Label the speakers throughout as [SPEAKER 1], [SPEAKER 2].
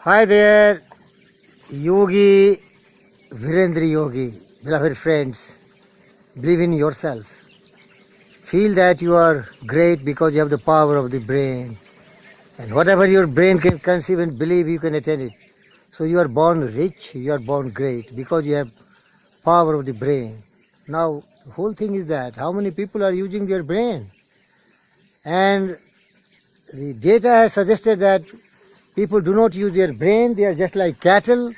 [SPEAKER 1] Hi there, Yogi, Virendra Yogi, beloved friends. Believe in yourself. Feel that you are great because you have the power of the brain. And whatever your brain can conceive and believe, you can attain it. So you are born rich, you are born great because you have power of the brain. Now, the whole thing is that how many people are using their brain? And the data has suggested that people do not use their brain, they are just like cattle.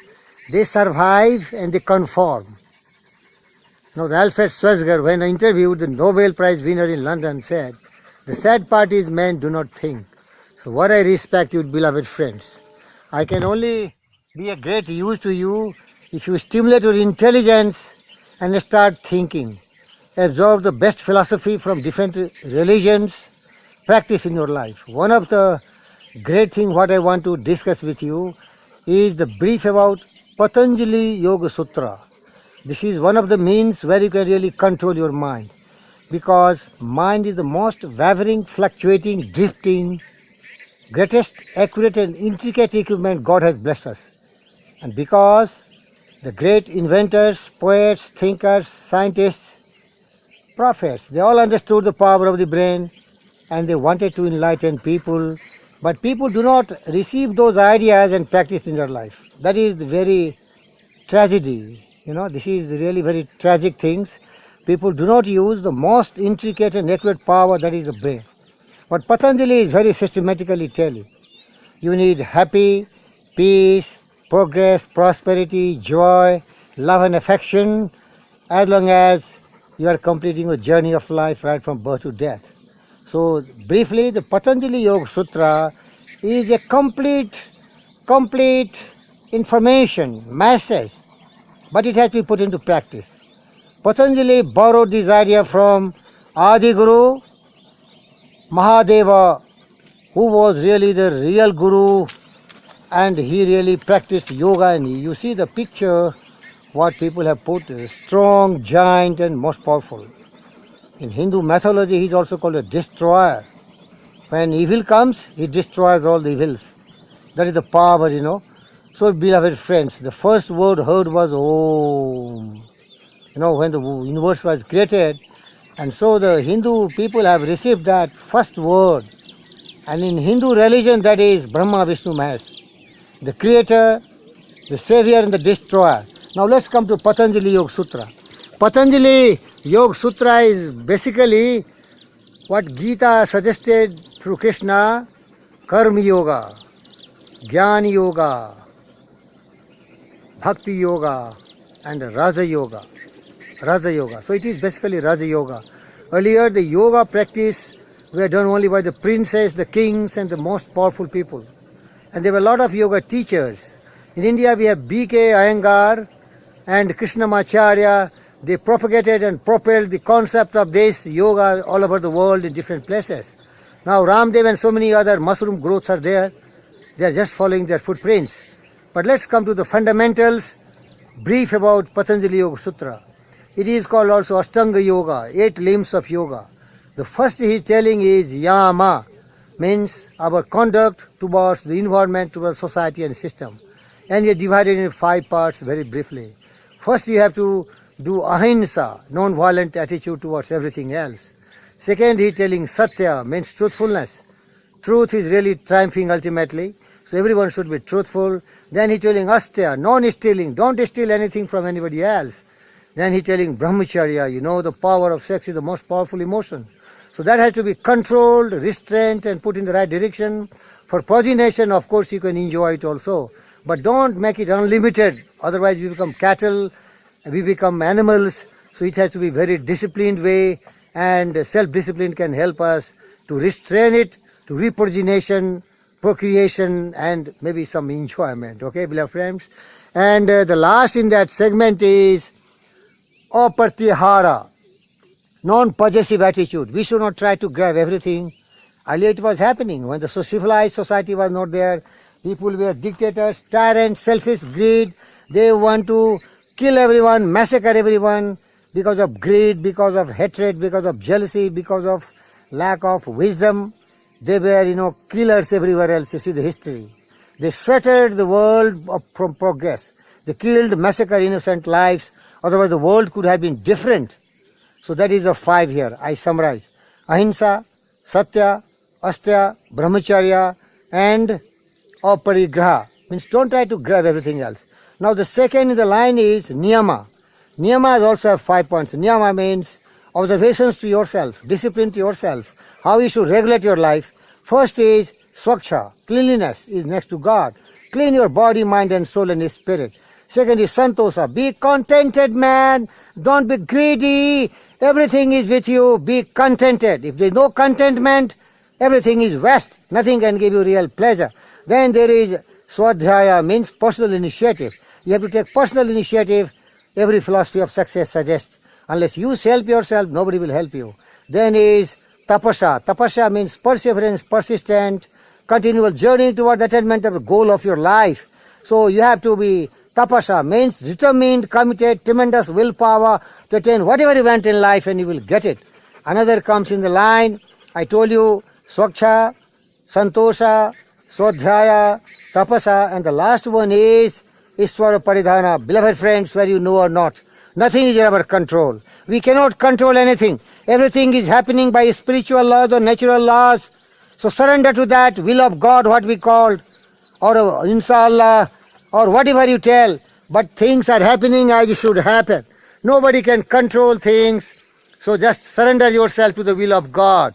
[SPEAKER 1] They survive and they conform. Now, the Alfred Schweitzer, when interviewed, the Nobel Prize winner in London, said, the sad part is men do not think. So what I respect you, beloved friends, I can only be a great use to you if you stimulate your intelligence and start thinking. Absorb the best philosophy from different religions, practice in your life. One of the great things what I want to discuss with you is the brief about Patanjali Yoga Sutra. This is one of the means where you can really control your mind, because mind is the most wavering, fluctuating, drifting, greatest accurate and intricate equipment God has blessed us. And because the great inventors, poets, thinkers, scientists, prophets, they all understood the power of the brain and they wanted to enlighten people, but people do not receive those ideas and practice in their life. That is the very tragedy. This is really very tragic things. People do not use the most intricate and accurate power, that is the brain. But Patanjali is very systematically telling, you need happy, peace, progress, prosperity, joy, love and affection, as long as you are completing a journey of life right from birth to death. So briefly, the Patanjali Yoga Sutra is a complete information, message, but it has to be put into practice. Patanjali borrowed this idea from Adi Guru, Mahadeva, who was really the real guru, and he really practiced yoga. And you see the picture, what people have put, a strong, giant and most powerful. In Hindu mythology, he is also called a destroyer. When evil comes, he destroys all the evils. That is the power, So, beloved friends, the first word heard was Om. When the universe was created, and so the Hindu people have received that first word. And in Hindu religion, that is Brahma, Vishnu, Mahesh, the creator, the savior and the destroyer. Now let's come to Patanjali Yoga Sutra. Patanjali Yoga Sutra is basically what Gita suggested through Krishna: Karma Yoga, Jnana Yoga, Bhakti Yoga and Raja Yoga. So it is basically Raja Yoga. Earlier the yoga practice were done only by the princes, the kings and the most powerful people. And there were a lot of yoga teachers. In India we have B.K. Iyengar and Krishnamacharya. They propagated and propelled the concept of this yoga all over the world in different places. Now Ramdev and so many other mushroom growths are there. They are just following their footprints. But let's come to the fundamentals, brief about Patanjali Yoga Sutra. It is called also Ashtanga Yoga, 8 limbs of yoga. The first he is telling is Yama, means our conduct towards the environment, towards society and system. And he is divided in 5 parts very briefly. First you have to do Ahiṃsā, non-violent attitude towards everything else. Second he is telling Satya, means truthfulness. Truth is really triumphing ultimately. So everyone should be truthful. Then he telling Asteya, non-stealing, don't steal anything from anybody else. Then he telling Brahmacārya, the power of sex is the most powerful emotion. So that has to be controlled, restraint and put in the right direction. For progenation, of course, you can enjoy it also. But don't make it unlimited. Otherwise we become cattle, we become animals. So it has to be very disciplined way, and self-discipline can help us to restrain it, to reprogenation, procreation and maybe some enjoyment. Okay, beloved friends? And the last in that segment is Aparigraha, non-possessive attitude. We should not try to grab everything. Earlier it was happening. When the civilized society was not there, people were dictators, tyrants, selfish, greed. They want to kill everyone, massacre everyone because of greed, because of hatred, because of jealousy, because of lack of wisdom. They were, killers everywhere else. You see the history. They shattered the world from progress. They killed, massacred innocent lives. Otherwise the world could have been different. So that is the 5 here. I summarize. Ahiṃsā, Satya, Asteya, Brahmacārya and Aparigraha. Means don't try to grab everything else. Now the second in the line is Niyama. Niyama has also have 5 points. Niyama means observations to yourself, discipline to yourself, how you should regulate your life. First is Śauca, cleanliness is next to God. Clean your body, mind and soul and spirit. Second is Santoṣa, be contented man, don't be greedy, everything is with you, be contented. If there is no contentment, everything is waste, nothing can give you real pleasure. Then there is Svādhyāya, means personal initiative. You have to take personal initiative, every philosophy of success suggests. Unless you help yourself, nobody will help you. Then is Tapasa. Tapasya means perseverance, persistent, continual journey toward the attainment of the goal of your life. So you have to be Tapasa, means determined, committed, tremendous willpower to attain whatever you want in life and you will get it. Another comes in the line, I told you, Śauca, Santoṣa, Svādhyāya, Tapasa, and the last one is Īśvarapraṇidhāna. Beloved friends, whether you know or not, nothing is in our control. We cannot control anything. Everything is happening by spiritual laws or natural laws. So surrender to that will of God, what we called, or inshallah, or whatever you tell. But things are happening as it should happen. Nobody can control things. So just surrender yourself to the will of God.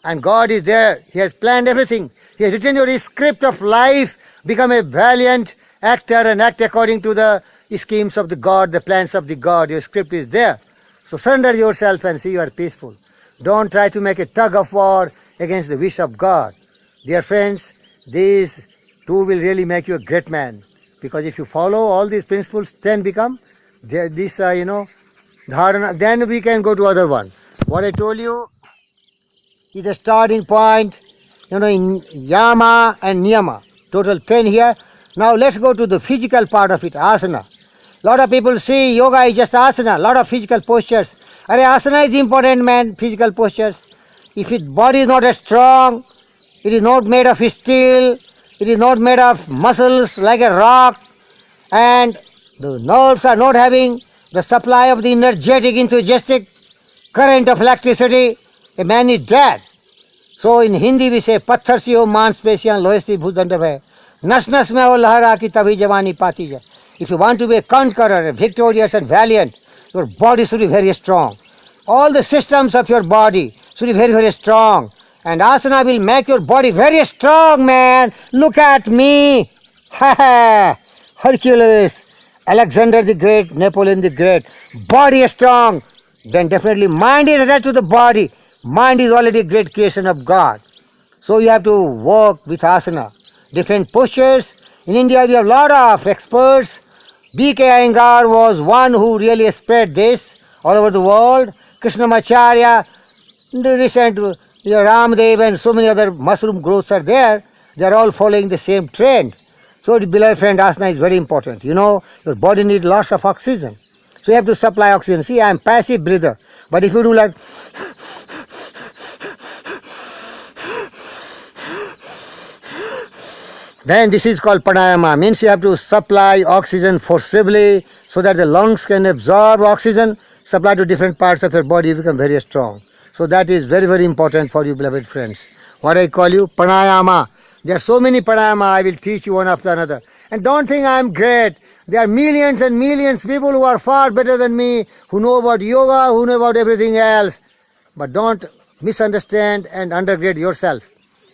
[SPEAKER 1] And God is there. He has planned everything. He has written your script of life. Become a valiant actor and act according to the schemes of the God, the plans of the God. Your script is there. So surrender yourself and see you are peaceful. Don't try to make a tug of war against the wish of God. Dear friends, these two will really make you a great man. Because if you follow all these principles, then become this, dharana, then we can go to other one. What I told you is a starting point, in Yama and Niyama. Total 10 here. Now let's go to the physical part of it, asana. Lot of people see yoga is just asana, lot of physical postures. Asana is important, man, physical postures. If its body is not as strong, it is not made of steel, it is not made of muscles like a rock, and the nerves are not having the supply of the energetic, enthusiastic current of electricity, a man is dead. So in Hindi we say, patthar si ho manspeshiyan lohesti bhudandabhay. Nas nas mein ho lahara ki tabhi jawani pati jai. If you want to be a conqueror, victorious and valiant, your body should be very strong. All the systems of your body should be very, very strong. And asana will make your body very strong, man. Look at me. Hercules, Alexander the Great, Napoleon the Great. Body is strong. Then definitely mind is attached to the body. Mind is already a great creation of God. So you have to work with asana. Different postures. In India we have a lot of experts. B.K. Iyengar was one who really spread this all over the world. Krishnamacharya, the recent Ramdev and so many other mushroom growths are there. They are all following the same trend. So beloved friend, asana is very important. Your body needs lots of oxygen. So you have to supply oxygen. See, I am passive breather. But if you do like, then this is called Pranayama. Means you have to supply oxygen forcibly so that the lungs can absorb oxygen, supply to different parts of your body, you become very strong. So that is very, very important for you, beloved friends. What I call you, Pranayama. There are so many Pranayama, I will teach you one after another. And don't think I am great. There are millions and millions of people who are far better than me, who know about yoga, who know about everything else. But don't misunderstand and undergrade yourself.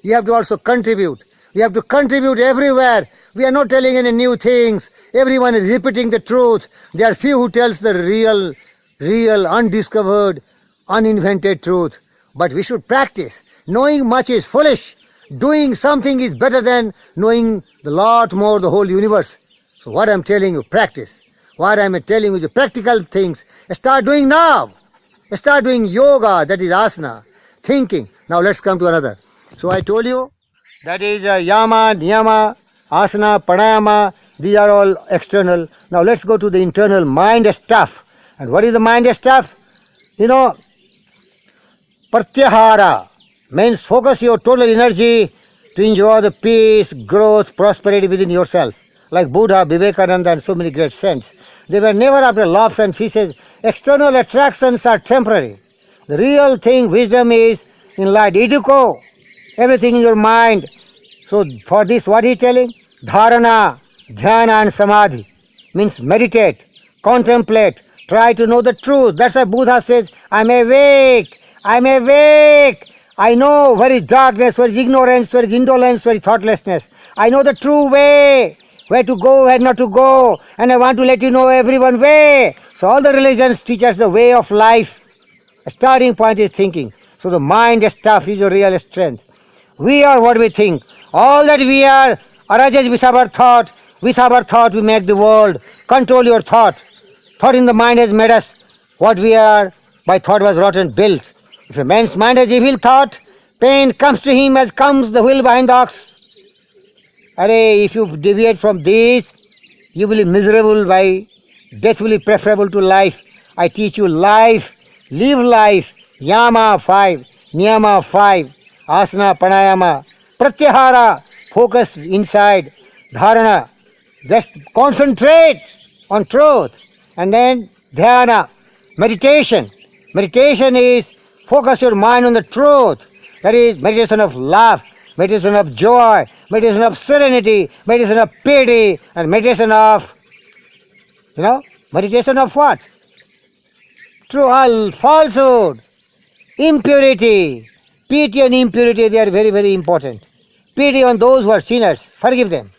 [SPEAKER 1] You have to also contribute. You have to contribute everywhere. We are not telling any new things. Everyone is repeating the truth. There are few who tells the real, undiscovered, uninvented truth. But we should practice. Knowing much is foolish. Doing something is better than knowing the lot more, the whole universe. So what I am telling you, practice. What I am telling you, the practical things. Start doing now. Start doing yoga, that is asana. Thinking. Now let's come to another. So I told you, that is Yama, Niyama, Asana, Pranayama. These are all external. Now let's go to the internal mind stuff. And what is the mind stuff? Pratyahara means focus your total energy to enjoy the peace, growth, prosperity within yourself. Like Buddha, Vivekananda and so many great saints. They were never after loves and feasts. External attractions are temporary. The real thing, wisdom is in light. Iduko, everything in your mind. So for this, what he is telling? Dharana, dhyana and samadhi. Means meditate, contemplate, try to know the truth. That's why Buddha says, I'm awake, I'm awake. I know where is darkness, where is ignorance, where is indolence, where is thoughtlessness. I know the true way, where to go, where not to go. And I want to let you know every one way. So all the religions teach us the way of life. A starting point is thinking. So the mind stuff is your real strength. We are what we think. All that we are arises with our thought. With our thought we make the world. Control your thought. Thought in the mind has made us what we are. By thought was wrought and built. If a man's mind has evil thought, pain comes to him as comes the wheel behind the ox. If you deviate from this, you will be miserable. By death will be preferable to life. I teach you life. Live life. Yama 5, Niyama 5, Asana, Pranayama, Pratyahara, focus inside, Dharana, just concentrate on truth. And then Dhyana, meditation. Meditation is focus your mind on the truth. That is meditation of love, meditation of joy, meditation of serenity, meditation of pity, and meditation of, meditation of what? True, all falsehood, impurity, pity and impurity, they are very, very important. Pity on those who are sinners, forgive them.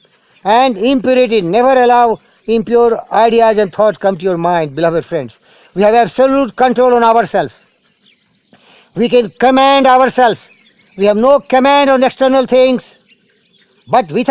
[SPEAKER 1] And impurity, never allow impure ideas and thoughts come to your mind, beloved friends. We have absolute control on ourselves. We can command ourselves. We have no command on external things. But with